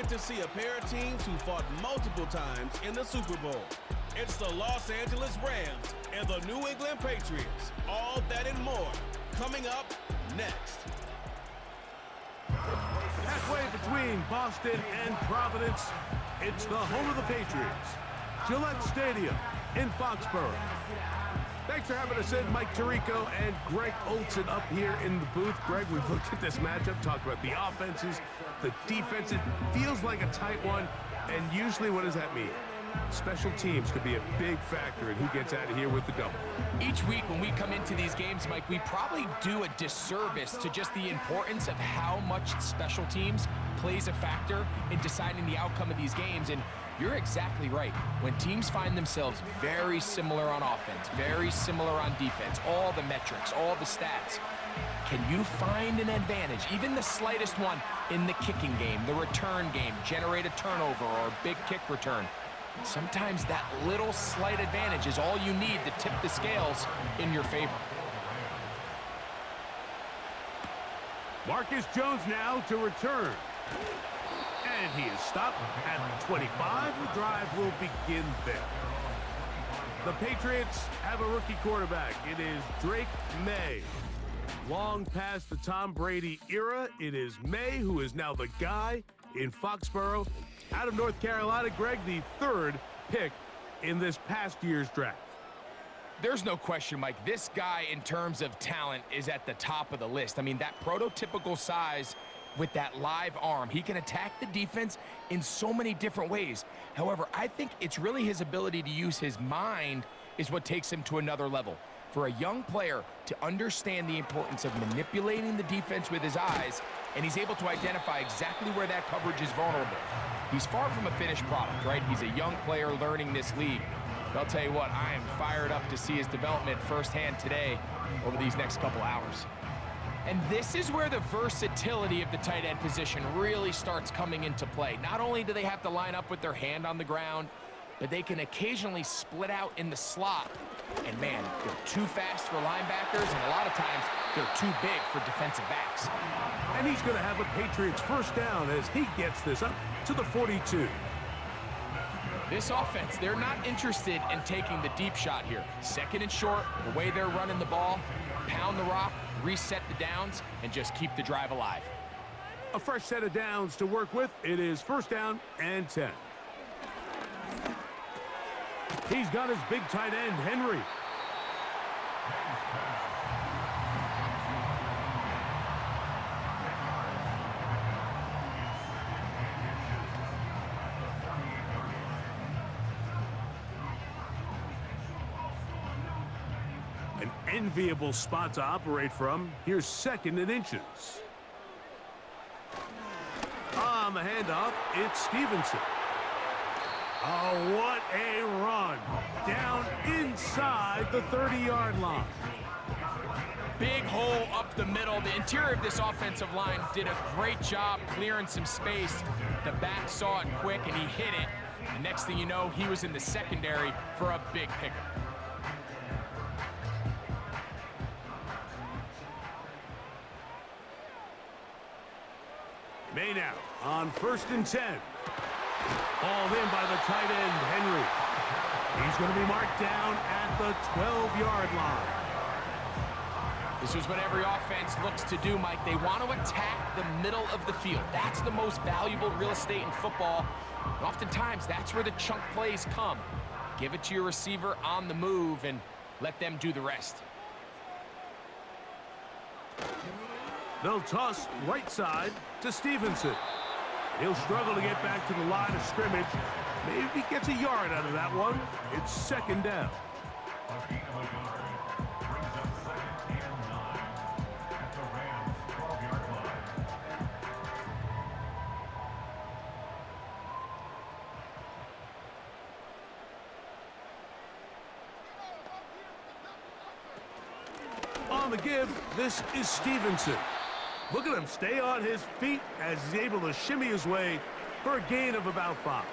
get to see a pair of teams who fought multiple times in the Super Bowl. It's the Los Angeles Rams and the New England Patriots. All that and more coming up next. Halfway between Boston and Providence, it's the home of the Patriots, Gillette Stadium in Foxborough. Thanks for having us in, Mike Tirico and Greg Olson up here in the booth. Greg, we've looked at this matchup, talked about the offenses, the defense. It feels like a tight one, and usually what does that mean? Special teams could be a big factor in who gets out of here with the double. Each week when we come into these games, Mike, we probably do a disservice to just the importance of how much special teams plays a factor in deciding the outcome of these games. And you're exactly right. When teams find themselves very similar on offense, very similar on defense, all the metrics, all the stats, can you find an advantage, even the slightest one, in the kicking game, the return game, generate a turnover or a big kick return? Sometimes that little slight advantage is all you need to tip the scales in your favor. Marcus Jones now to return. And he is stopped at the 25. The drive will begin there. The Patriots have a rookie quarterback. It is Drake May. Long past the Tom Brady era, it is May who is now the guy in Foxborough. Out of North Carolina, Greg, the third pick in this past year's draft. There's no question, Mike. This guy, in terms of talent, is at the top of the list. I mean, that prototypical size with that live arm. He can attack the defense in so many different ways. However, I think it's really his ability to use his mind is what takes him to another level. For a young player to understand the importance of manipulating the defense with his eyes, and he's able to identify exactly where that coverage is vulnerable. He's far from a finished product, right? He's a young player learning this league. But I'll tell you what, I am fired up to see his development firsthand today over these next couple hours. And this is where the versatility of the tight end position really starts coming into play. Not only do they have to line up with their hand on the ground, but they can occasionally split out in the slot. And man, they're too fast for linebackers, and a lot of times they're too big for defensive backs. And he's going to have a Patriots first down as he gets this up to the 42. This offense, they're not interested in taking the deep shot here. Second and short, the way they're running the ball, pound the rock, reset the downs, and just keep the drive alive. A fresh set of downs to work with. It is first down and 10. He's got his big tight end, Henry. An enviable spot to operate from. Here's second and inches. On the handoff, it's Stevenson. Oh, what a run. Down inside the 30-yard line. Big hole up the middle. The interior of this offensive line did a great job clearing some space. The back saw it quick, and he hit it. The next thing you know, he was in the secondary for a big pickup. May now on first and 10. Hauled in by the tight end, Henry. He's going to be marked down at the 12-yard line. This is what every offense looks to do, Mike. They want to attack the middle of the field. That's the most valuable real estate in football. And oftentimes, that's where the chunk plays come. Give it to your receiver on the move and let them do the rest. They'll toss right side to Stevenson. He'll struggle to get back to the line of scrimmage. Maybe he gets a yard out of that one. It's second down. On the give, this is Stevenson. Look at him stay on his feet as he's able to shimmy his way for a gain of about 5.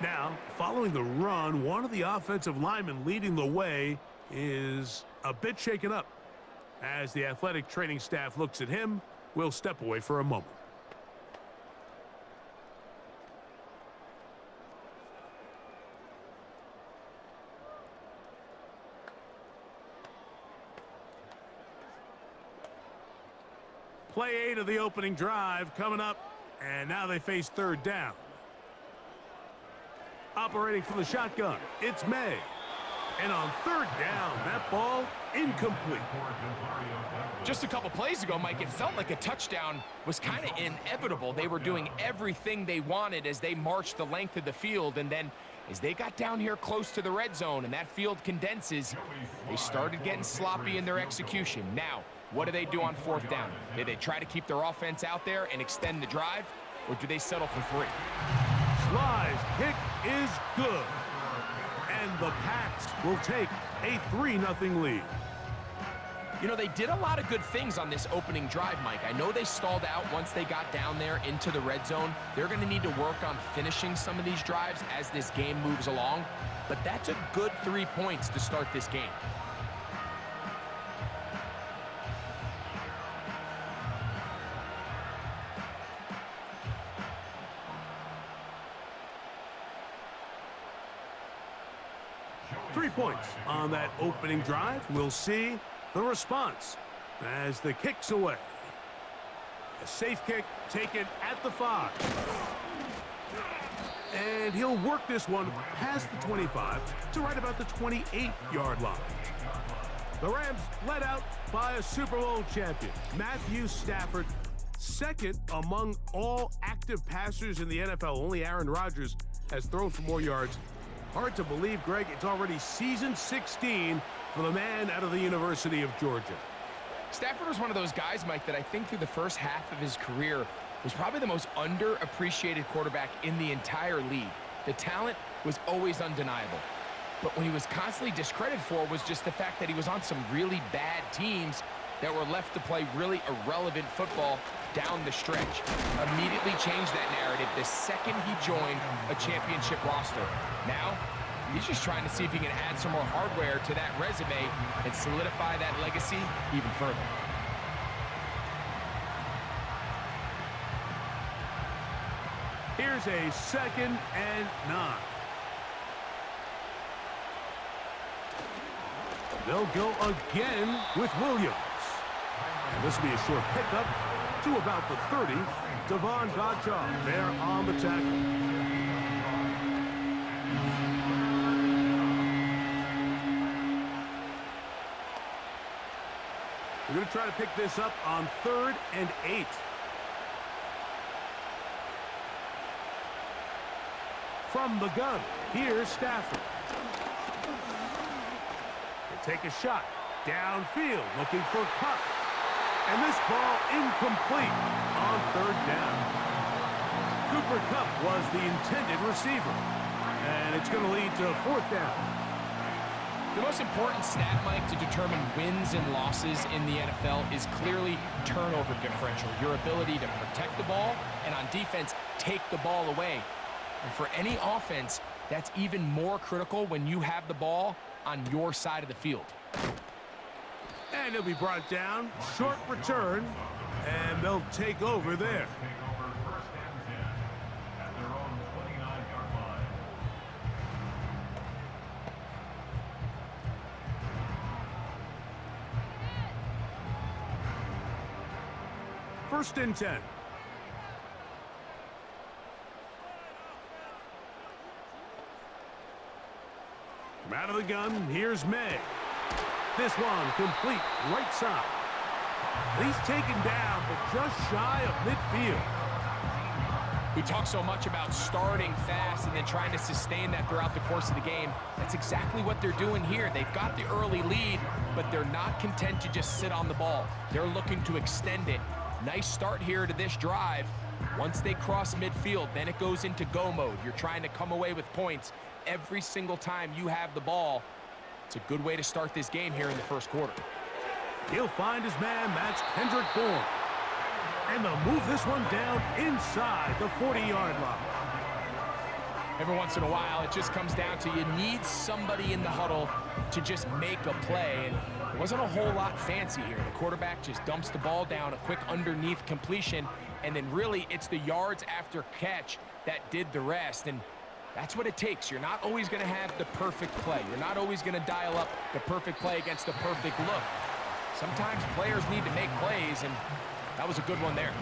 Now, following the run, one of the offensive linemen leading the way is a bit shaken up. As the athletic training staff looks at him, we'll step away for a moment. Play 8 of the opening drive coming up, and now they face third down. Operating from the shotgun, it's May. And on third down, that ball incomplete. Just a couple plays ago, Mike, it felt like a touchdown was kind of inevitable. They were doing everything they wanted as they marched the length of the field, and then as they got down here close to the red zone and that field condenses, they started getting sloppy in their execution. Now, what do they do on fourth down? Do they try to keep their offense out there and extend the drive, or do they settle for 3? Sly's kick is good. And the Pats will take a 3-0 lead. You know, they did a lot of good things on this opening drive, Mike. I know they stalled out once they got down there into the red zone. They're going to need to work on finishing some of these drives as this game moves along. But that's a good 3 points to start this game. Three points on that opening drive. We'll see the response as the kick's away. A safe kick taken at the 5. And he'll work this one past the 25 to right about the 28-yard line. The Rams led out by a Super Bowl champion, Matthew Stafford, second among all active passers in the NFL. Only Aaron Rodgers has thrown for more yards. Hard to believe, Greg, it's already season 16 for the man out of the University of Georgia. Stafford was one of those guys, Mike, that I think through the first half of his career was probably the most underappreciated quarterback in the entire league. The talent was always undeniable. But when he was constantly discredited for was just the fact that he was on some really bad teams that were left to play really irrelevant football down the stretch. Immediately changed that narrative the second he joined a championship roster. Now, he's just trying to see if he can add some more hardware to that resume and solidify that legacy even further. Here's a 2nd and 9. They'll go again with Williams. And this will be a short pickup to about the 30. Devon Godchaux there on the tackle. We're going to try to pick this up on 3rd and 8. From the gun, here's Stafford. They take a shot downfield, looking for Cup. And this ball incomplete on 3rd down. Cooper Kupp was the intended receiver. And it's going to lead to 4th down. The most important stat, Mike, to determine wins and losses in the NFL is clearly turnover differential, your ability to protect the ball and on defense, take the ball away. And for any offense, that's even more critical when you have the ball on your side of the field. And he'll be brought down, short return, and they'll take over there. First and 10. From out of the gun, here's May. This one complete right side. He's taken down, but just shy of midfield. We talk so much about starting fast and then trying to sustain that throughout the course of the game. That's exactly what they're doing here. They've got the early lead, but they're not content to just sit on the ball. They're looking to extend it. Nice start here to this drive. Once they cross midfield, then it goes into go mode. You're trying to come away with points every single time you have the ball. It's a good way to start this game here in the first quarter. He'll find his man, that's Kendrick Bourne. And they'll move this one down inside the 40-yard line. Every once in a while, it just comes down to you need somebody in the huddle to just make a play. And it wasn't a whole lot fancy here. The quarterback just dumps the ball down, a quick underneath completion, and then really it's the yards after catch that did the rest. And that's what it takes. You're not always going to have the perfect play. You're not always going to dial up the perfect play against the perfect look. Sometimes players need to make plays, and That was a good one there.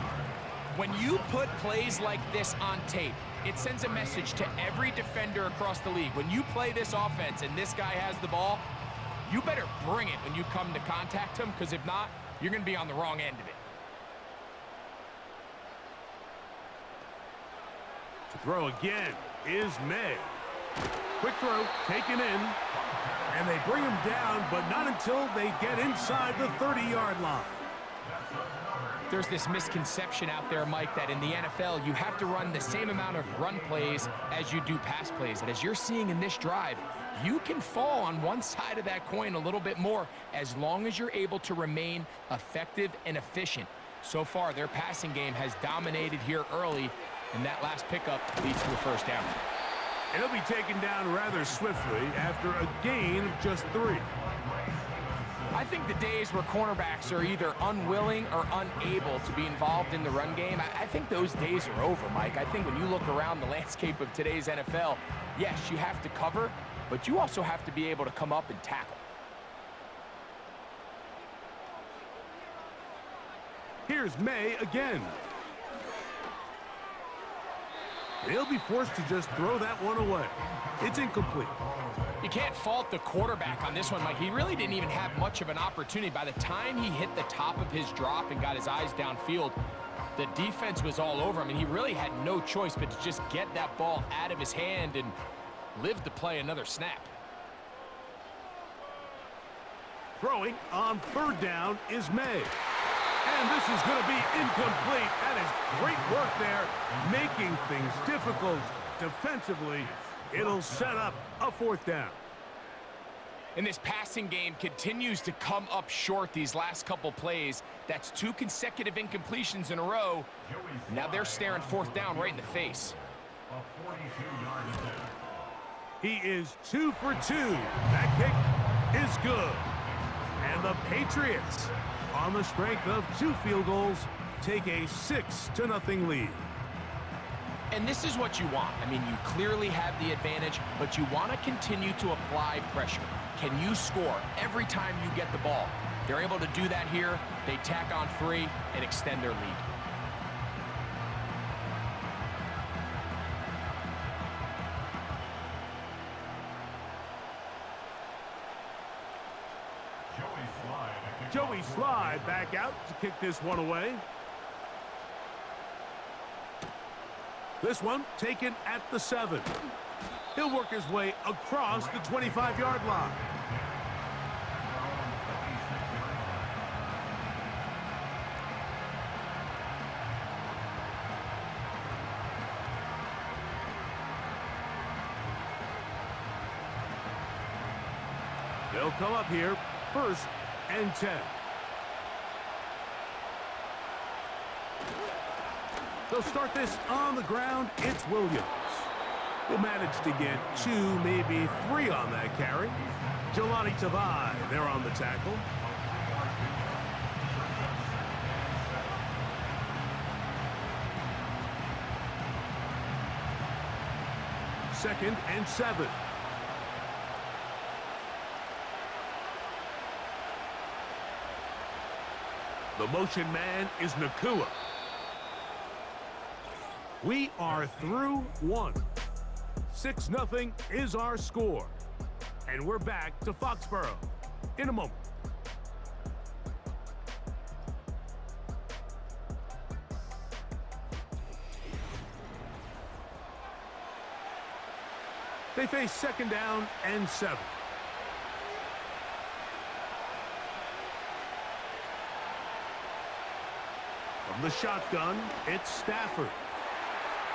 When you put plays like this on tape, it sends a message to every defender across the league. When you play this offense and this guy has the ball, you better bring it when you come to contact him, because if not, you're going to be on the wrong end of it. To throw again is May. Quick throw, taken in. And they bring him down, but not until they get inside the 30-yard line. There's this misconception out there, Mike, that in the NFL, you have to run the same amount of run plays as you do pass plays. And as you're seeing in this drive, you can fall on one side of that coin a little bit more as long as you're able to remain effective and efficient. So far, their passing game has dominated here early, and that last pickup leads to a first down. And he'll be taken down rather swiftly after a gain of just 3. I think the days where cornerbacks are either unwilling or unable to be involved in the run game, I think those days are over, Mike. I think when you look around the landscape of today's NFL, yes, you have to cover, but you also have to be able to come up and tackle. Here's May again. He'll be forced to just throw that one away. It's incomplete. You can't fault the quarterback on this one, Mike. He really didn't even have much of an opportunity. By the time he hit the top of his drop and got his eyes downfield, the defense was all over him, and he really had no choice but to just get that ball out of his hand and live to play another snap. Throwing on 3rd down is May. And this is going to be incomplete. That is great work there, making things difficult defensively. It'll set up a 4th down. And this passing game continues to come up short these last couple plays. That's 2 consecutive incompletions in a row. Now they're staring 4th down right in the face. He is 2 for 2. That kick is good. And the Patriots, on the strength of 2 field goals, take a 6-0 lead. And this is what you want. I mean, you clearly have the advantage, but you want to continue to apply pressure. Can you score every time you get the ball? They're able to do that here. They tack on 3 and extend their lead. Joey Slye back out to kick this one away. This one taken at the 7. He'll work his way across the 25-yard line. They'll come up here, 1st and 10. They'll start this on the ground. It's Williams. He'll manage to get 2, maybe 3 on that carry. Jelani Tavai there on the tackle. Second and 7. The motion man is Nakua. We are through 1. 6-0 is our score. And we're back to Foxborough in a moment. They face 2nd down and 7. From the shotgun, it's Stafford.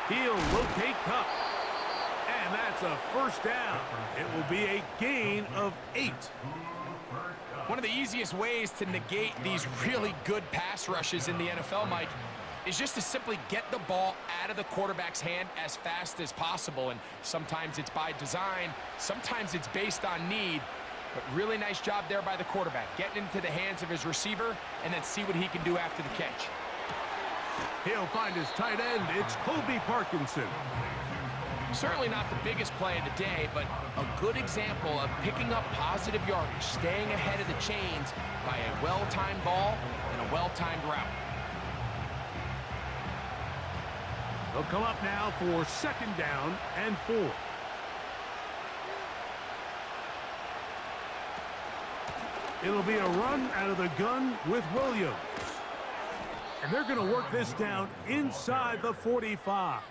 He'll locate Cup. And that's a 1st down. It will be a gain of 8. One of the easiest ways to negate these really good pass rushes in the NFL, Mike, is just to simply get the ball out of the quarterback's hand as fast as possible. And sometimes it's by design, sometimes it's based on need. But really nice job there by the quarterback, getting into the hands of his receiver and then see what he can do after the catch. He'll find his tight end. It's Colby Parkinson. Certainly not the biggest play of the day, but a good example of picking up positive yardage, staying ahead of the chains by a well-timed ball and a well-timed route. They'll come up now for second down and 4. It'll be a run out of the gun with Williams. And they're going to work this down inside the 45.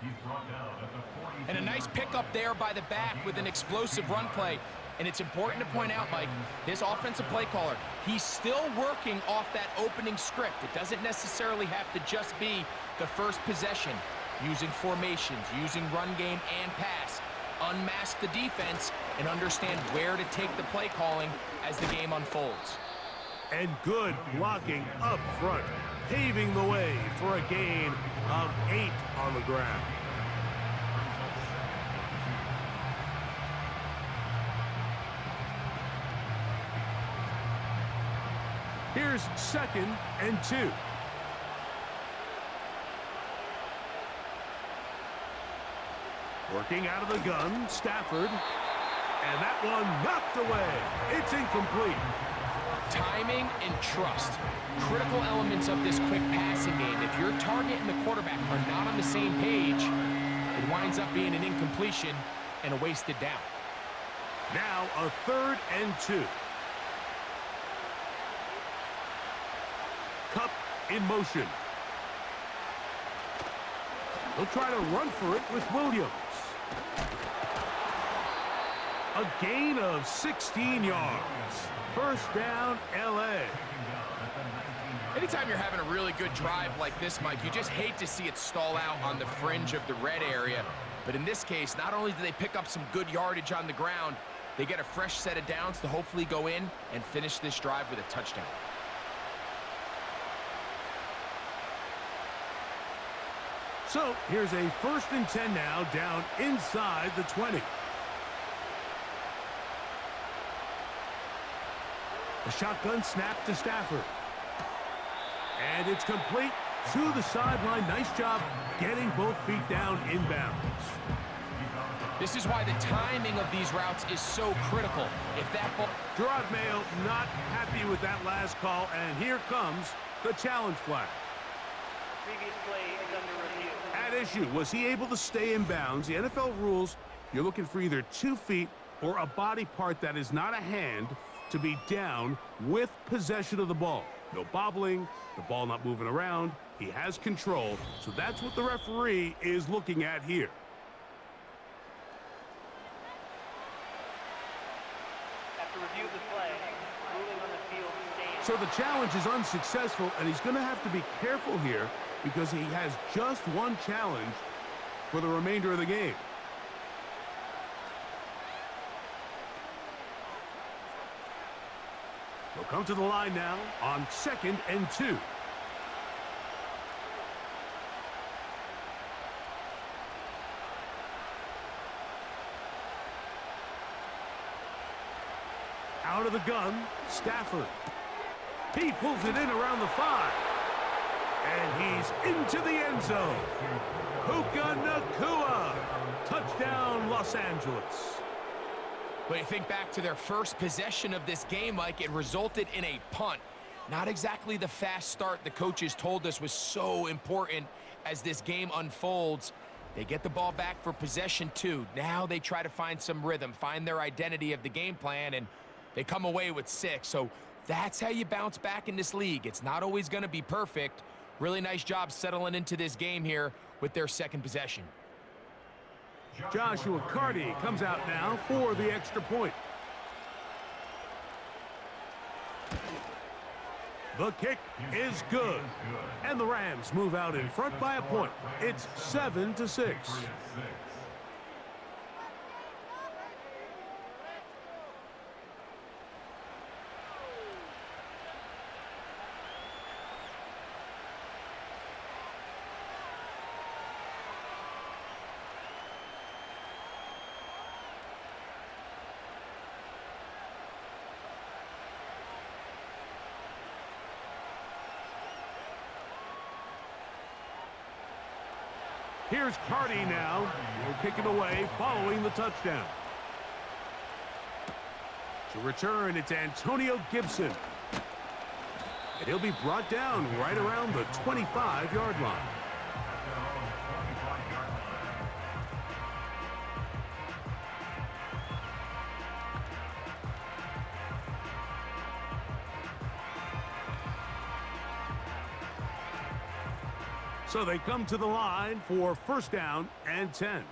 And a nice pickup there by the back with an explosive run play. And it's important to point out, Mike, this offensive play caller, he's still working off that opening script. It doesn't necessarily have to just be the first possession. Using formations, using run game and pass. Unmask the defense and understand where to take the play calling as the game unfolds. And good blocking up front, paving the way for a gain of 8 on the ground. Here's second and 2. Working out of the gun, Stafford. And that one knocked away. It's incomplete. Timing and trust. Critical elements of this quick passing game. If your target and the quarterback are not on the same page, it winds up being an incompletion and a wasted down. Now a 3rd and 2. Cup in motion. He'll try to run for it with Williams. A gain of 16 yards. First down, L.A. Anytime you're having a really good drive like this, Mike, you just hate to see it stall out on the fringe of the red area. But in this case, not only do they pick up some good yardage on the ground, they get a fresh set of downs to hopefully go in and finish this drive with a touchdown. So here's a 1st and 10 now, down inside the 20. A shotgun snap to Stafford. And it's complete to the sideline. Nice job getting both feet down inbounds. This is why the timing of these routes is so critical. If that ball... Gerard Mayo not happy with that last call, and here comes the challenge flag. Previous play is under review. At issue, was he able to stay in bounds? The NFL rules, you're looking for either 2 feet or a body part that is not a hand to be down with possession of the ball. No bobbling, the ball not moving around. He has control, so that's what the referee is looking at here. After review of the play, ruling on the field stands. So the challenge is unsuccessful, and he's going to have to be careful here because he has just one challenge for the remainder of the game. They'll come to the line now on 2nd and 2. Out of the gun, Stafford. He pulls it in around the 5. And he's into the end zone. Puka Nacua. Touchdown, Los Angeles. But you think back to their first possession of this game, Mike, it resulted in a punt. Not exactly the fast start the coaches told us was so important as this game unfolds. They get the ball back for possession 2. Now they try to find some rhythm, find their identity of the game plan, and they come away with 6. So that's how you bounce back in this league. It's not always going to be perfect. Really nice job settling into this game here with their second possession. Joshua Carty comes out now for the extra point. The kick is good. And the Rams move out in front by a point. It's 7-6. Here's Carty now. He'll kick it away following the touchdown. To return, it's Antonio Gibson. And he'll be brought down right around the 25-yard line. So they come to the line for first down and 10.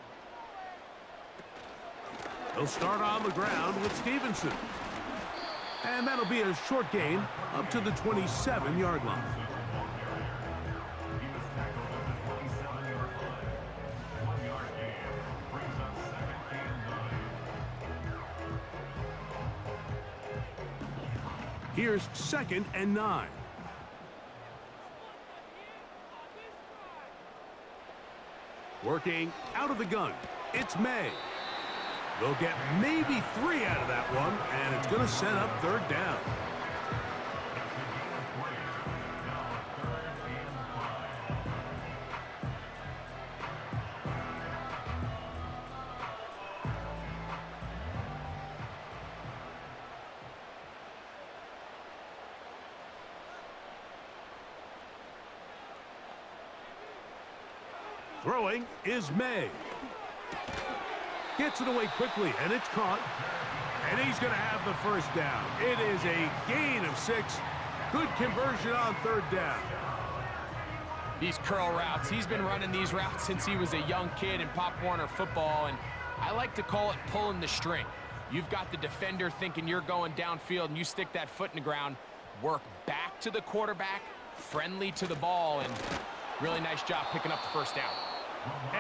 They'll start on the ground with Stevenson. And that'll be a short gain up to the 27-yard line. Here's 2nd and 9. Working out of the gun, it's May. They'll get maybe 3 out of that one, and it's going to set up 3rd down. Throwing is May. Gets it away quickly, and it's caught. And he's going to have the first down. It is a gain of 6. Good conversion on 3rd down. These curl routes, he's been running these routes since he was a young kid in Pop Warner football, and I like to call it pulling the string. You've got the defender thinking you're going downfield, and you stick that foot in the ground, work back to the quarterback, friendly to the ball, and really nice job picking up the first down.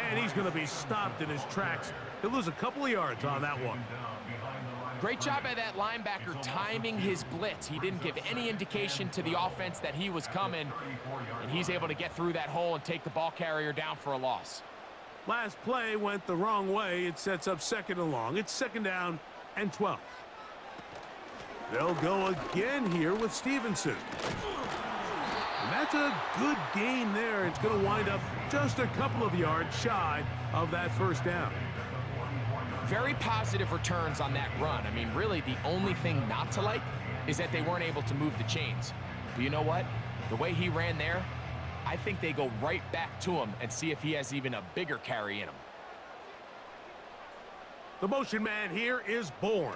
And he's going to be stopped in his tracks. He'll lose a couple of yards on that one. Great job by that linebacker timing his blitz. He didn't give any indication to the offense that he was coming, and he's able to get through that hole and take the ball carrier down for a loss. Last play went the wrong way. It sets up 2nd and long. It's 2nd down and 12. They'll go again here with Stevenson. And that's a good gain there. It's going to wind up just a couple of yards shy of that first down. Very positive returns on that run. I mean, really, the only thing not to like is that they weren't able to move the chains. But you know what? The way he ran there, I think they go right back to him and see if he has even a bigger carry in him. The motion man here is Bourne.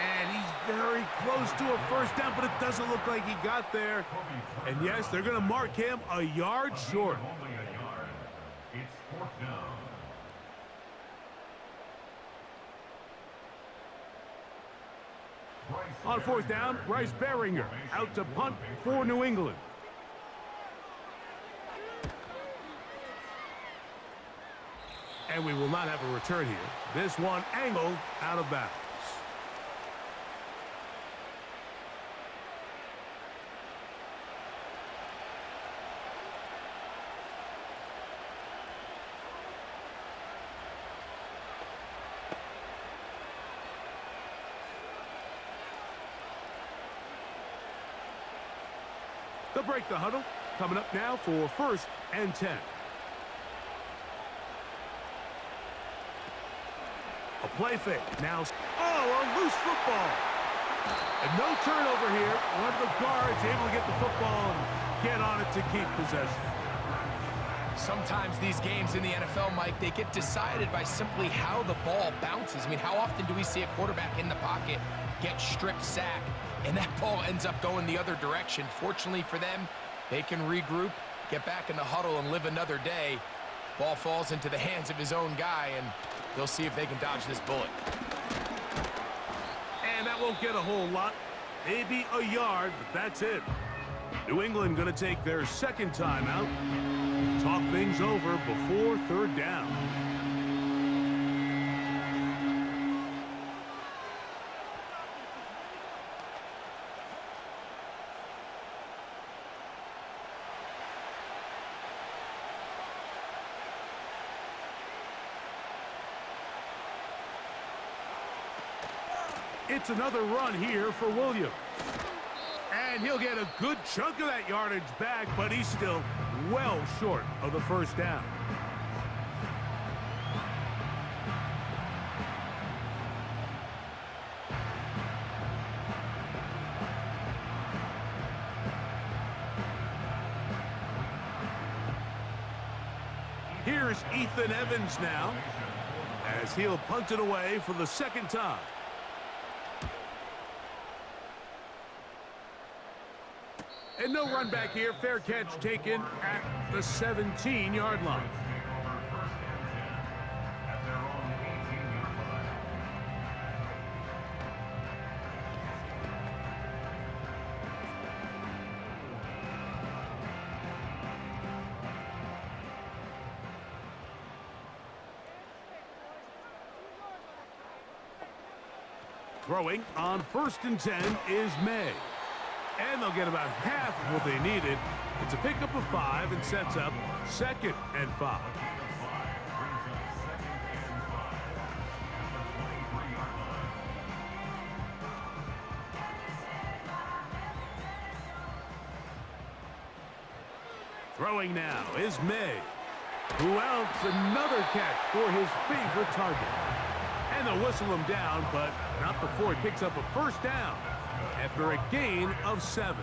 And he's very close to a first down, but it doesn't look like he got there. And yes, they're going to mark him a yard short. On 4th down, Bryce Beringer out to punt for New England. And we will not have a return here. This one angled out of bounds. They'll break the huddle. Coming up now for 1st and 10. A play fake. Now, a loose football. And no turnover here. One of the guards able to get the football and get on it to keep possession. Sometimes these games in the NFL, Mike, they get decided by simply how the ball bounces. I mean, how often do we see a quarterback in the pocket get strip sack, and that ball ends up going the other direction? Fortunately for them, they can regroup, get back in the huddle, and live another day. Ball falls into the hands of his own guy, and they'll see if they can dodge this bullet. And that won't get a whole lot. Maybe a yard, but that's it. New England going to take their 2nd timeout. Talk things over before 3rd down. It's another run here for Williams. And he'll get a good chunk of that yardage back, but he's still well short of the first down. Here's Ethan Evans now, as he'll punt it away for the 2nd time. And no run back here. Fair catch taken at the 17-yard line. Throwing on 1st and 10 is May. And they'll get about half of what they needed. It's a pickup of 5 and sets up 2nd and 5. Throwing now is May, who else another catch for his favorite target. And they'll whistle him down, but not before he picks up a 1st down after a gain of 7.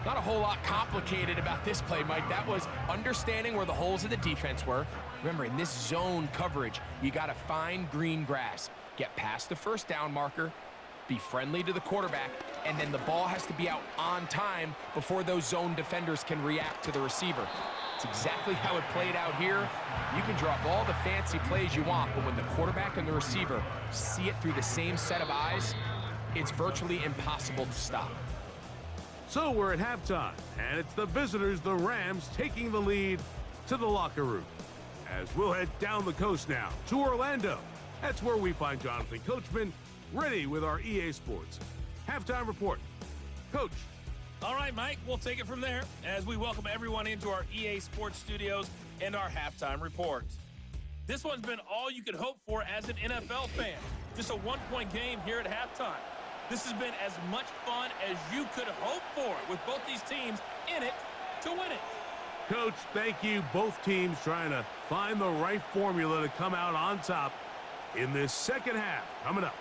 Not a whole lot complicated about this play, Mike. That was understanding where the holes of the defense were. Remember, in this zone coverage, you got to find green grass, get past the 1st down marker, be friendly to the quarterback, and then the ball has to be out on time before those zone defenders can react to the receiver. It's exactly how it played out here. You can draw up all the fancy plays you want, but when the quarterback and the receiver see it through the same set of eyes, it's virtually impossible to stop. So we're at halftime, and it's the visitors, the Rams, taking the lead to the locker room. As we'll head down the coast now to Orlando. That's where we find Jonathan Coachman ready with our EA Sports halftime report. Coach. All right, Mike, we'll take it from there as we welcome everyone into our EA Sports studios and our halftime report. This one's been all you could hope for as an NFL fan. Just a one-point game here at halftime. This has been as much fun as you could hope for with both these teams in it to win it. Coach, thank you. Both teams trying to find the right formula to come out on top in this second half. Coming up.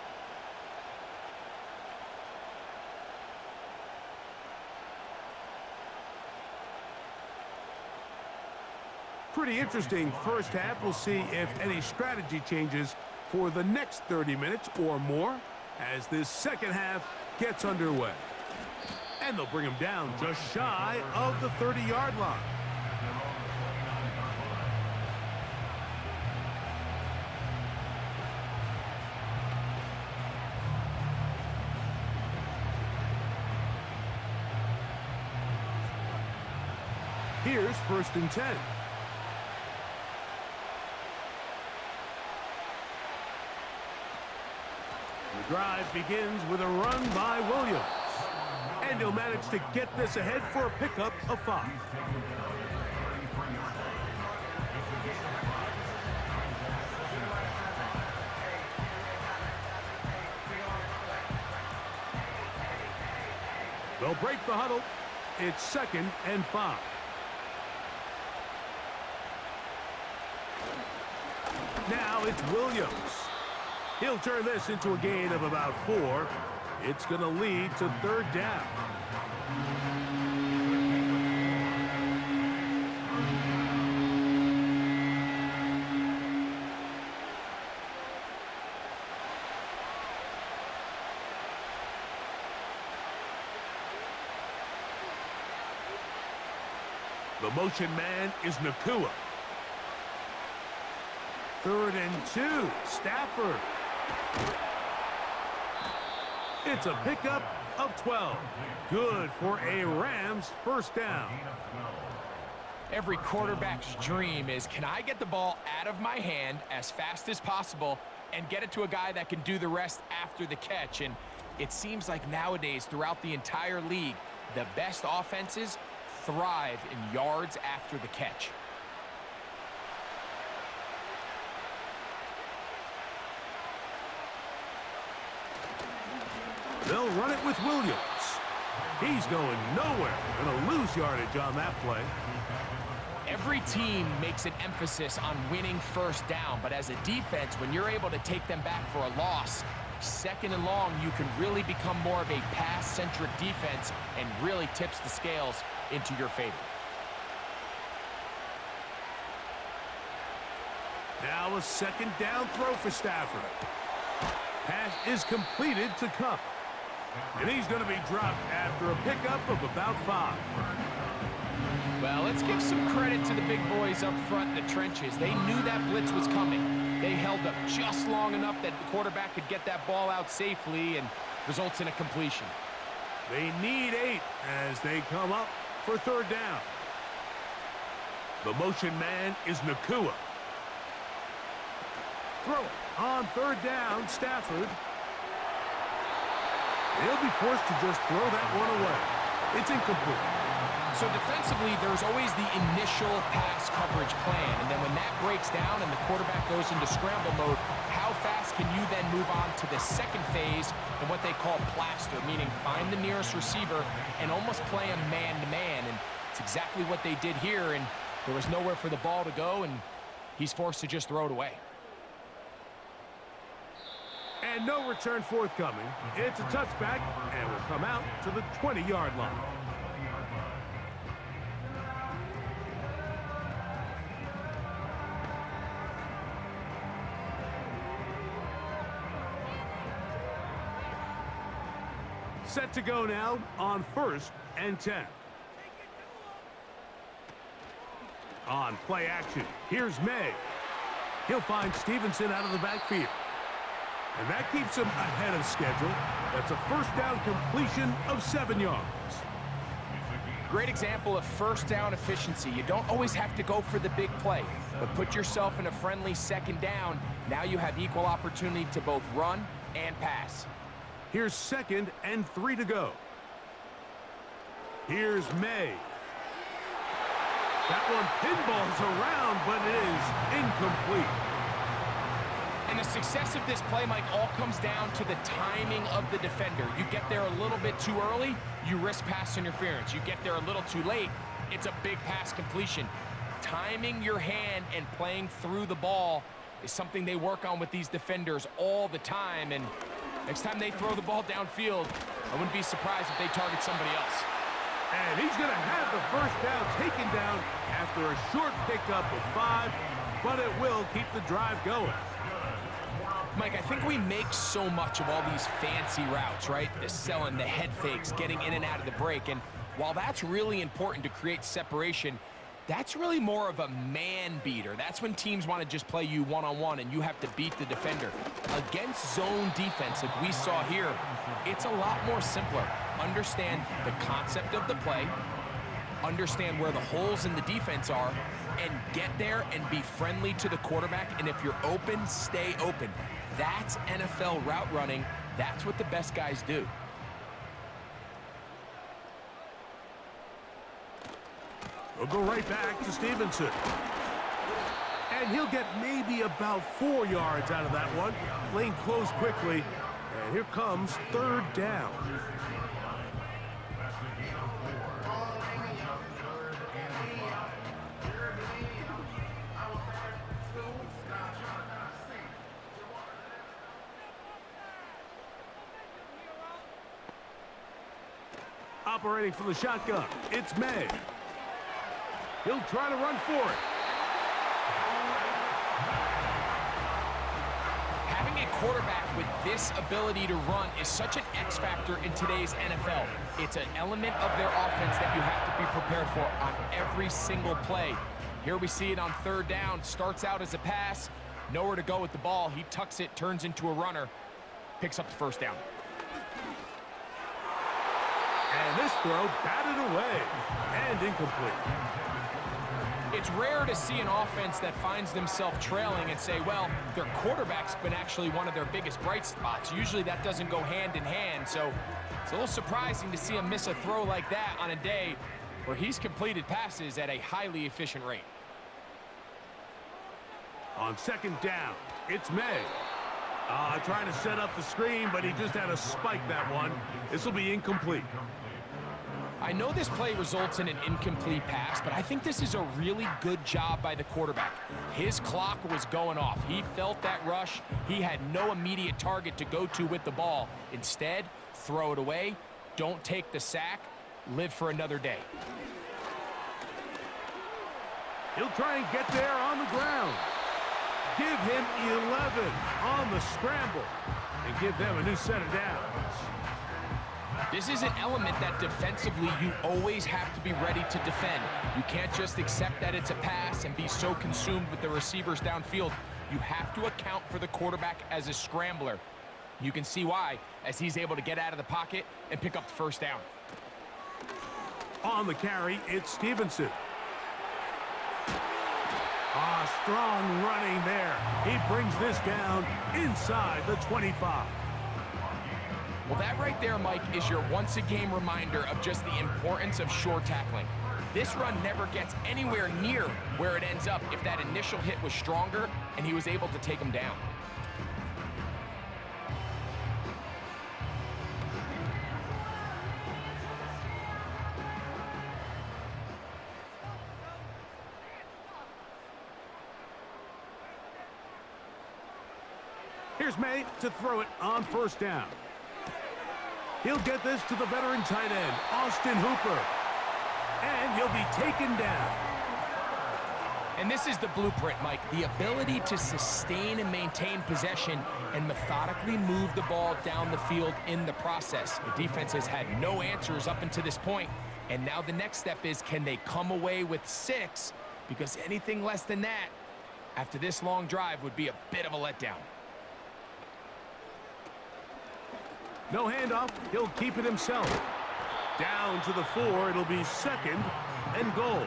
Pretty interesting first half. We'll see if any strategy changes for the next 30 minutes or more as this second half gets underway. And they'll bring him down just shy of the 30-yard line. Here's 1st and 10. The drive begins with a run by Williams. And he'll manage to get this ahead for a pickup of 5. They'll break the huddle. It's 2nd and 5. Now it's Williams. He'll turn this into a gain of about 4. It's going to lead to 3rd down. The motion man is Nakua. 3rd and 2. Stafford. It's a pickup of 12. Good for a Rams 1st down. Every quarterback's dream is, can I get the ball out of my hand as fast as possible and get it to a guy that can do the rest after the catch? And it seems like nowadays, throughout the entire league, the best offenses thrive in yards after the catch. They'll run it with Williams. He's going nowhere. Going to lose yardage on that play. Every team makes an emphasis on winning 1st down, but as a defense, when you're able to take them back for a loss, 2nd and long, you can really become more of a pass-centric defense and really tips the scales into your favor. Now a 2nd down throw for Stafford. Pass is completed to Cup. And he's going to be dropped after a pickup of about 5. Well, let's give some credit to the big boys up front in the trenches. They knew that blitz was coming. They held up just long enough that the quarterback could get that ball out safely and results in a completion. They need 8 as they come up for 3rd down. The motion man is Nakua. Throw it on 3rd down, Stafford. He'll be forced to just throw that one away. It's incomplete. So defensively, there's always the initial pass coverage plan, and then when that breaks down and the quarterback goes into scramble mode, how fast can you then move on to the second phase and what they call plaster, meaning find the nearest receiver and almost play a man-to-man, and it's exactly what they did here, and there was nowhere for the ball to go, and he's forced to just throw it away. And no return forthcoming. It's a touchback, and will come out to the 20-yard line. Set to go now on 1st and 10. On play action, here's May. He'll find Stevenson out of the backfield. And that keeps him ahead of schedule. That's a 1st down completion of 7 yards. Great example of 1st down efficiency. You don't always have to go for the big play, but put yourself in a friendly 2nd down. Now you have equal opportunity to both run and pass. Here's 2nd and 3 to go. Here's May. That one pinballs around, but it is incomplete. And the success of this play, Mike, all comes down to the timing of the defender. You get there a little bit too early, you risk pass interference. You get there a little too late, it's a big pass completion. Timing your hand and playing through the ball is something they work on with these defenders all the time. And next time they throw the ball downfield, I wouldn't be surprised if they target somebody else. And he's going to have the 1st down taken down after a short pickup of 5, but it will keep the drive going. Mike, I think we make so much of all these fancy routes, right? The selling, the head fakes, getting in and out of the break. And while that's really important to create separation, that's really more of a man beater. That's when teams want to just play you one-on-one and you have to beat the defender. Against zone defense, like we saw here, it's a lot more simpler. Understand the concept of the play, understand where the holes in the defense are, and get there and be friendly to the quarterback. And if you're open, stay open. That's NFL route running. That's what the best guys do. We'll go right back to Stevenson. And he'll get maybe about 4 yards out of that one. Lane closed quickly. And here comes 3rd down. Operating from the shotgun, it's May. He'll try to run for it. Having a quarterback with this ability to run is such an X factor in today's NFL. It's an element of their offense that you have to be prepared for on every single play. Here we see it on 3rd down. Starts out as a pass, nowhere to go with the ball. He tucks it, turns into a runner, picks up the 1st down. And this throw batted away and incomplete. It's rare to see an offense that finds themselves trailing and say, well, their quarterback's been actually one of their biggest bright spots. Usually that doesn't go hand in hand, so it's a little surprising to see him miss a throw like that on a day where he's completed passes at a highly efficient rate. On 2nd down, it's May. Trying to set up the screen, but he just had to spike that one. This will be incomplete. I know this play results in an incomplete pass, but I think this is a really good job by the quarterback. His clock was going off. He felt that rush. He had no immediate target to go to with the ball. Instead, throw it away. Don't take the sack. Live for another day. He'll try and get there on the ground. Give him 11 on the scramble and give them a new set of downs. This is an element that defensively you always have to be ready to defend. You can't just accept that it's a pass and be so consumed with the receivers downfield. You have to account for the quarterback as a scrambler. You can see why, as he's able to get out of the pocket and pick up the first down. On the carry, it's Stevenson. Strong running there. He brings this down inside the 25. Well, that right there, Mike, is your once-a-game reminder of just the importance of short tackling. This run never gets anywhere near where it ends up if that initial hit was stronger and he was able to take him down. Here's May to throw it on first down. He'll get this to the veteran tight end, Austin Hooper. And he'll be taken down. And this is the blueprint, Mike. The ability to sustain and maintain possession and methodically move the ball down the field in the process. The defense has had no answers up until this point, and now the next step is, can they come away with 6? Because anything less than that, after this long drive, would be a bit of a letdown. No handoff. He'll keep it himself. Down to the 4. It'll be second and goal.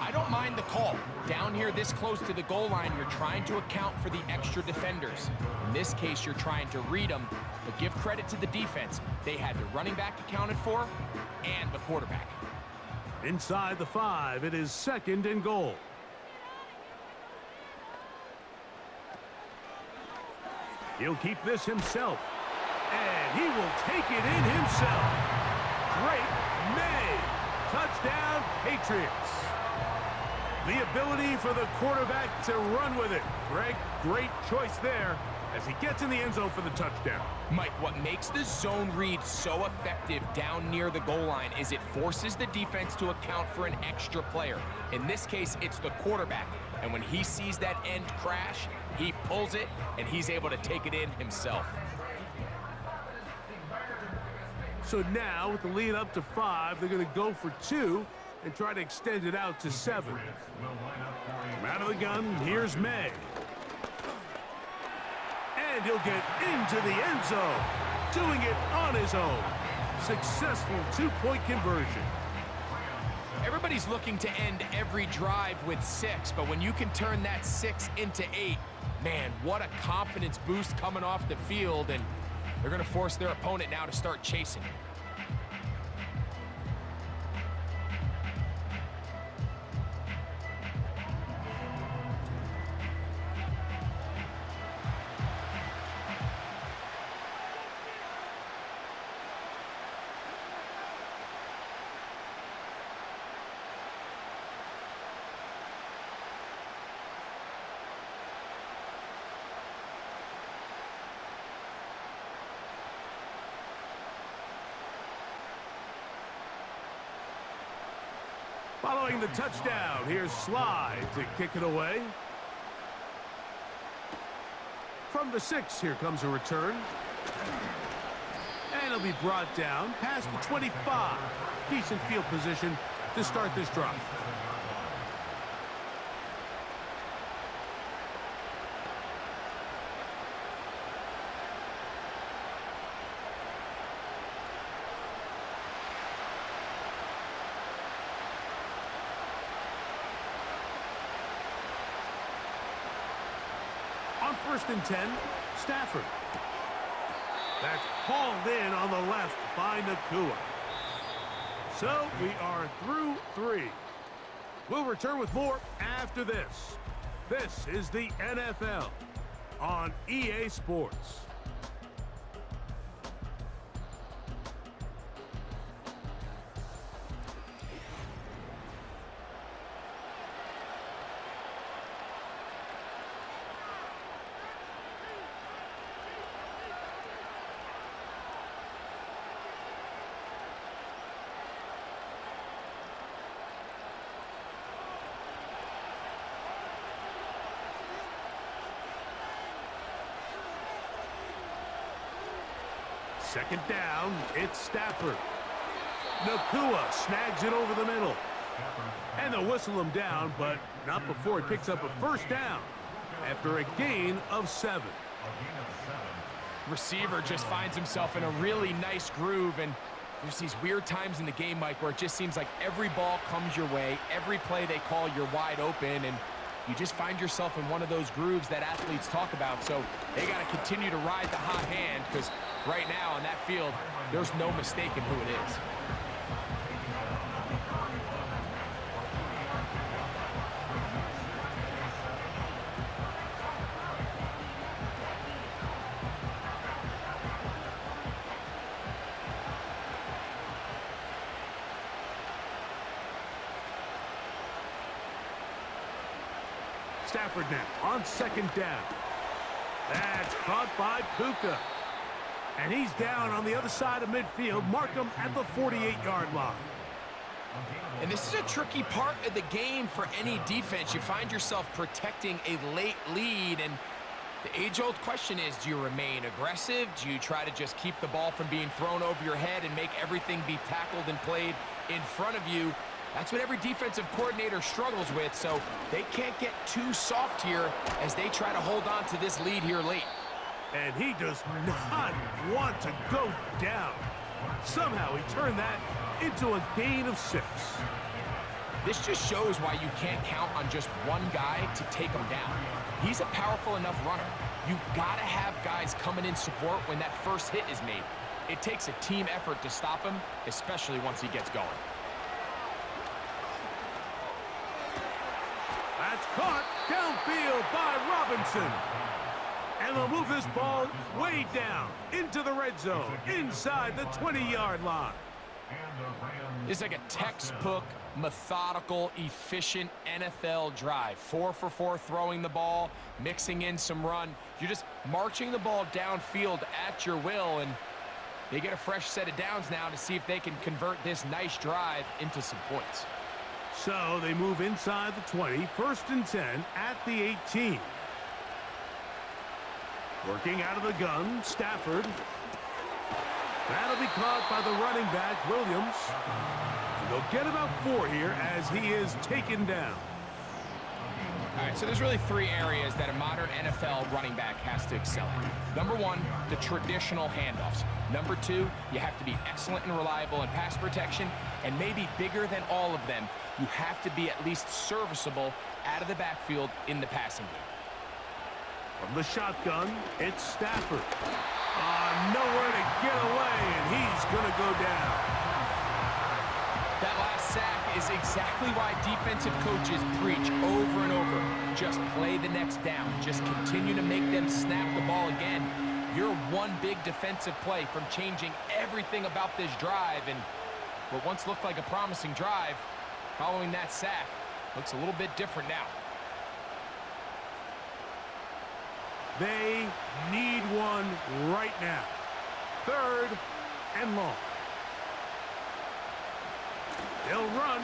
I don't mind the call. Down here this close to the goal line, you're trying to account for the extra defenders. In this case, you're trying to read them, but give credit to the defense. They had the running back accounted for and the quarterback. Inside the 5, it is second and goal. He'll keep this himself. And he will take it in himself. Drake May. Touchdown, Patriots. The ability for the quarterback to run with it. Greg, great choice there as he gets in the end zone for the touchdown. Mike, what makes the zone read so effective down near the goal line is it forces the defense to account for an extra player. In this case, it's the quarterback. And when he sees that end crash, he pulls it, and he's able to take it in himself. So now, with the lead up to 5, they're going to go for 2 and try to extend it out to 7. From out of the gun, here's May. And he'll get into the end zone, doing it on his own. Successful 2-point conversion. Everybody's looking to end every drive with 6, but when you can turn that 6 into 8, man, what a confidence boost coming off the field, and they're going to force their opponent now to start chasing. Following the touchdown, here's Slide to kick it away. From the 6, here comes a return. And it'll be brought down past the 25. Decent field position to start this drive. On 1st and 10, Stafford. That's hauled in on the left by Nakua. So we are through 3. We'll return with more after this. This is the NFL on EA Sports. Second down, it's Stafford. Nakua snags it over the middle. And they'll whistle him down, but not before he picks up a first down after a gain of 7. Receiver just finds himself in a really nice groove, and there's these weird times in the game, Mike, where it just seems like every ball comes your way, every play they call, you're wide open, and you just find yourself in one of those grooves that athletes talk about. So they got to continue to ride the hot hand, because right now on that field, there's no mistaking who it is. Stafford now on second down. That's caught by Puka. And he's down on the other side of midfield. Mark him at the 48-yard line. And this is a tricky part of the game for any defense. You find yourself protecting a late lead, and the age-old question is, do you remain aggressive? Do you try to just keep the ball from being thrown over your head and make everything be tackled and played in front of you? That's what every defensive coordinator struggles with, so they can't get too soft here as they try to hold on to this lead here late. And he does not want to go down. Somehow he turned that into a gain of 6. This just shows why you can't count on just one guy to take him down. He's a powerful enough runner. You gotta have guys coming in support when that first hit is made. It takes a team effort to stop him, especially once he gets going. That's caught downfield by Robinson. And they'll move this ball way down into the red zone, inside the 20-yard line. It's like a textbook, methodical, efficient NFL drive. 4 for 4 throwing the ball, mixing in some run. You're just marching the ball downfield at your will, and they get a fresh set of downs now to see if they can convert this nice drive into some points. So they move inside the 20, 1st and 10 at the 18. Working out of the gun, Stafford. That'll be caught by the running back, Williams. And they'll get about 4 here as he is taken down. All right, so there's really 3 areas that a modern NFL running back has to excel in. Number 1, the traditional handoffs. Number 2, you have to be excellent and reliable in pass protection. And maybe bigger than all of them, you have to be at least serviceable out of the backfield in the passing game. From the shotgun, it's Stafford. Nowhere to get away, and he's going to go down. That last sack is exactly why defensive coaches preach over and over. Just play the next down. Just continue to make them snap the ball again. You're one big defensive play from changing everything about this drive, and what once looked like a promising drive, following that sack, looks a little bit different now. They need one right now. 3rd and long. They'll run.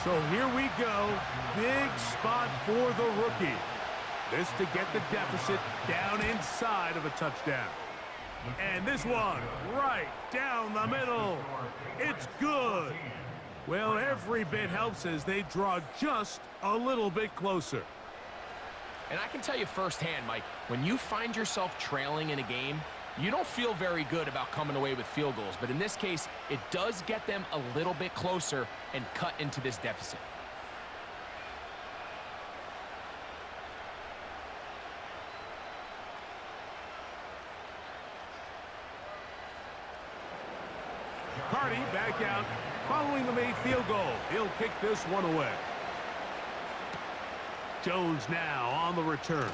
So here we go. Big spot for the rookie. This to get the deficit down inside of a touchdown. And this one right down the middle. It's good. Well, every bit helps as they draw just a little bit closer. And I can tell you firsthand, Mike, when you find yourself trailing in a game, you don't feel very good about coming away with field goals. But in this case, it does get them a little bit closer and cut into this deficit. Cardi back out following the made field goal. He'll kick this one away. Jones now on the return.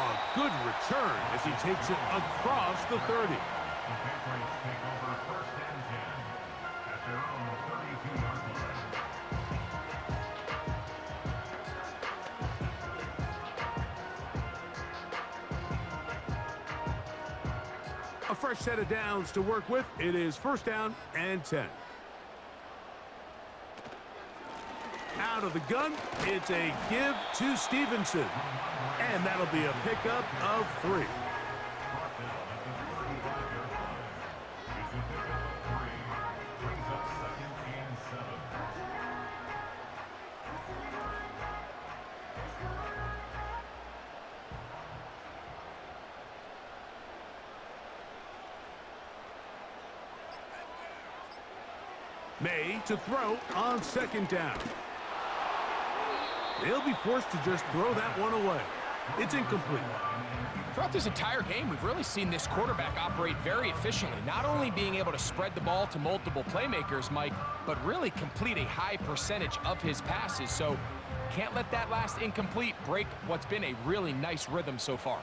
A good return as he takes it across the 30. A fresh set of downs to work with. It is first down and 10. Out of the gun, it's a give to Stevenson. And that'll be a pickup of 3. May to throw on second down. They'll be forced to just throw that one away. It's incomplete. Throughout this entire game, we've really seen this quarterback operate very efficiently, not only being able to spread the ball to multiple playmakers, Mike, but really complete a high percentage of his passes. So can't let that last incomplete break what's been a really nice rhythm so far.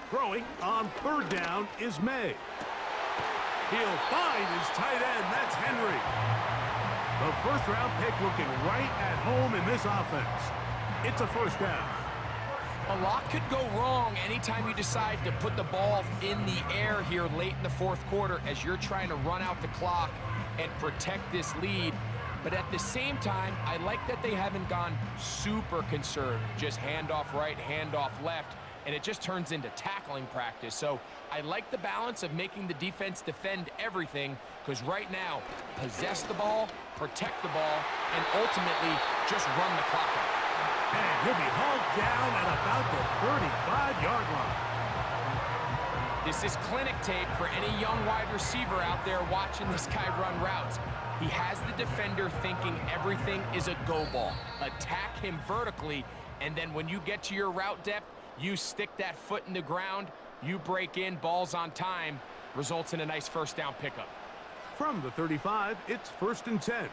Throwing on third down is May. He'll find his tight end. That's Henry. The first-round pick looking right at home in this offense. It's a first down. A lot could go wrong anytime you decide to put the ball in the air here late in the fourth quarter as you're trying to run out the clock and protect this lead. But at the same time, I like that they haven't gone super conservative. Just handoff right, handoff left, and it just turns into tackling practice. So I like the balance of making the defense defend everything, because right now, possess the ball, protect the ball, and ultimately just run the clock out. And he'll be hauled down at about the 35-yard line. This is clinic tape for any young wide receiver out there watching this guy run routes. He has the defender thinking everything is a go ball. Attack him vertically, and then when you get to your route depth, you stick that foot in the ground, you break in, balls on time, results in a nice first down pickup. From the 35, it's first and 10.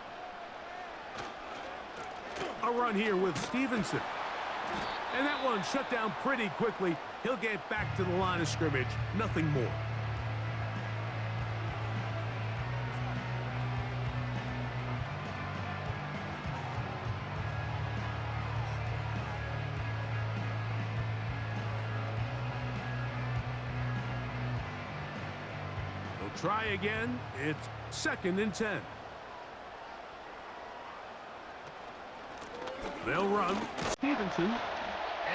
A run here with Stevenson. And that one shut down pretty quickly. He'll get back to the line of scrimmage. Nothing more. They'll try again. It's second and 10. They'll run. Stevenson.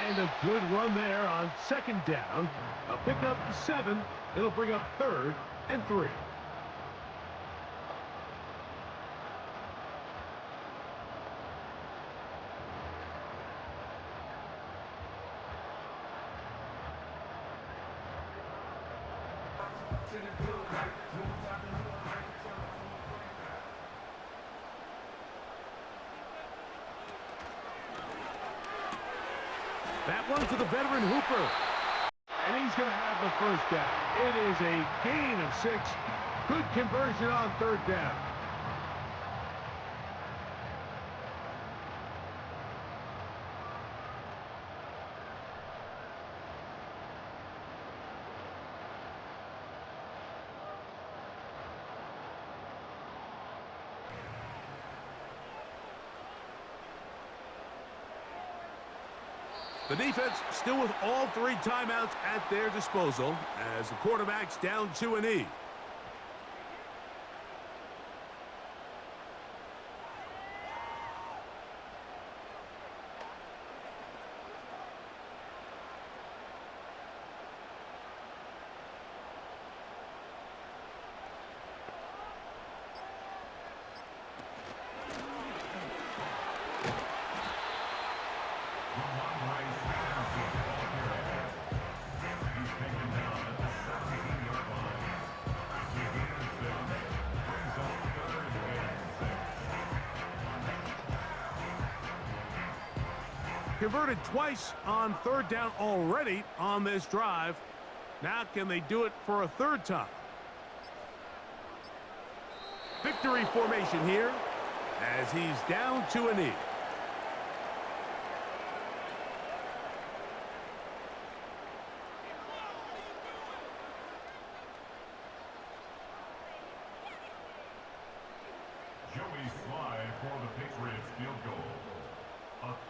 And a good run there on second down. A pickup 7. It'll bring up third and 3. That one to the veteran Hooper. And he's going to have the first down. It is a gain of 6. Good conversion on third down. The defense still with all 3 timeouts at their disposal as the quarterback's down to a knee. Converted twice on third down already on this drive. Now can they do it for a third time? Victory formation here as he's down to a knee.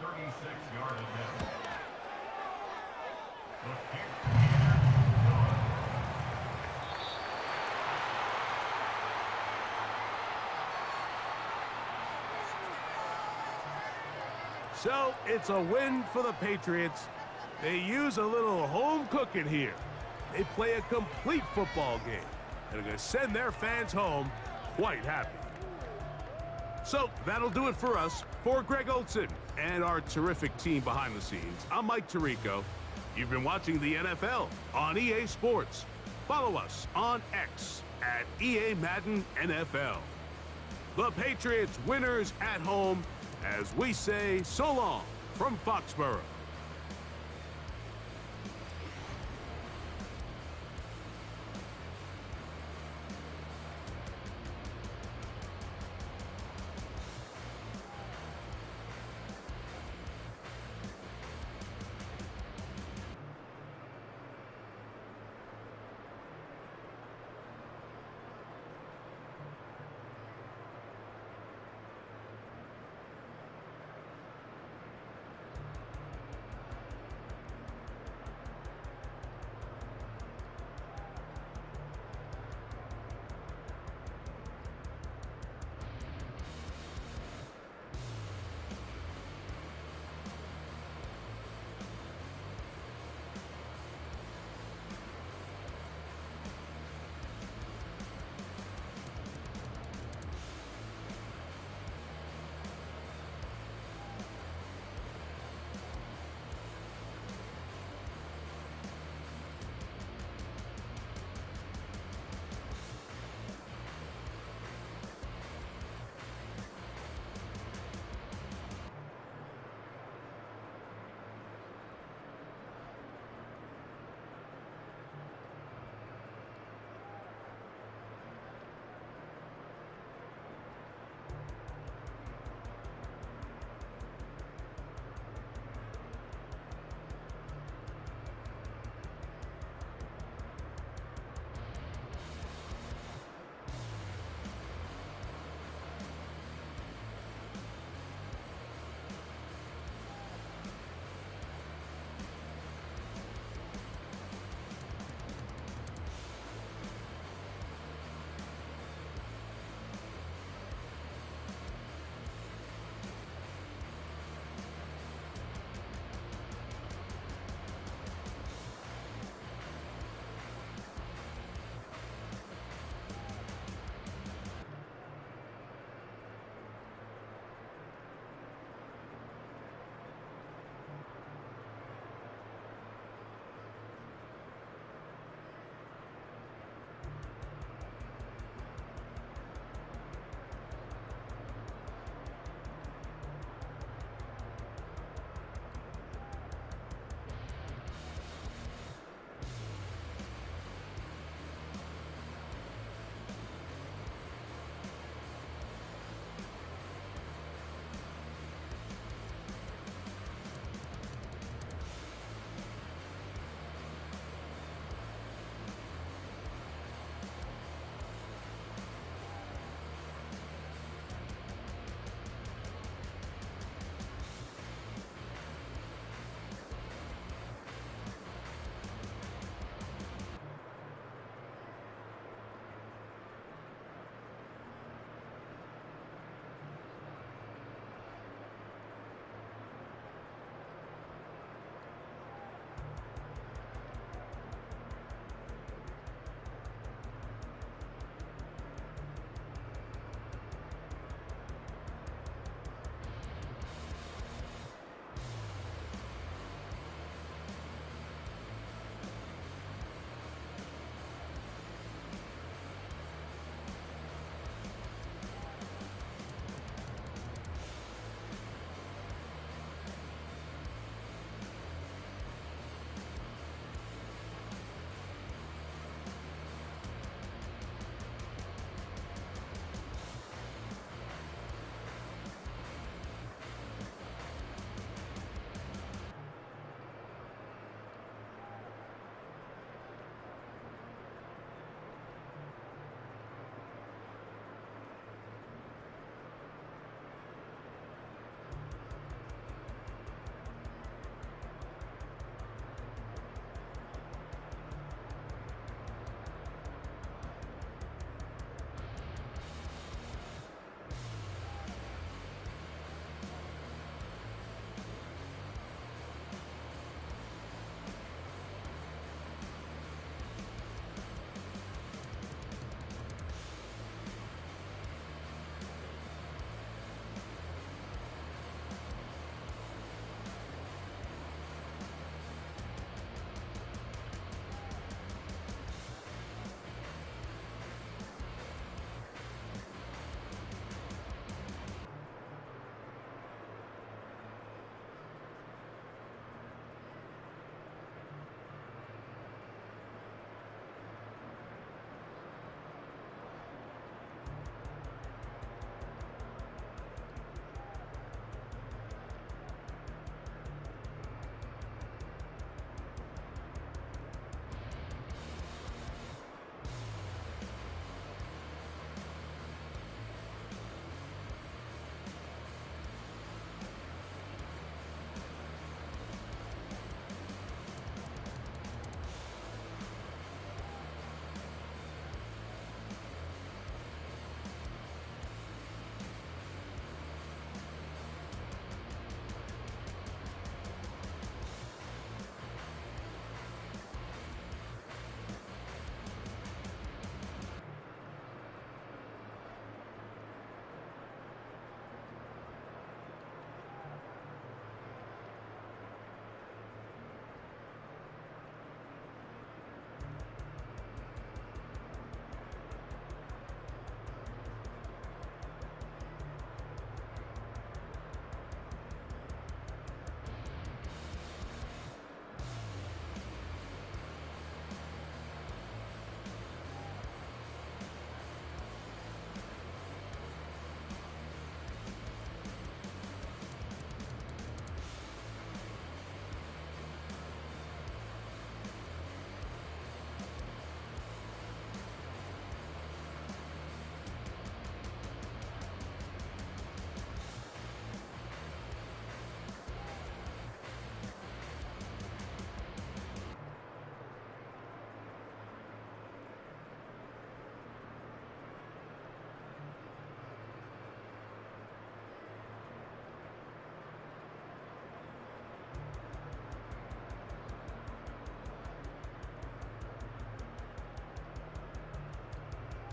36-yard attempt. The kick So it's a win for the Patriots. They use a little home cooking here. They play a complete football game and are going to send their fans home quite happy. So that'll do it for us. For Greg Olson and our terrific team behind the scenes, I'm Mike Tirico. You've been watching the NFL on EA Sports. Follow us on X at EA Madden NFL. The Patriots winners at home, as we say so long from Foxborough.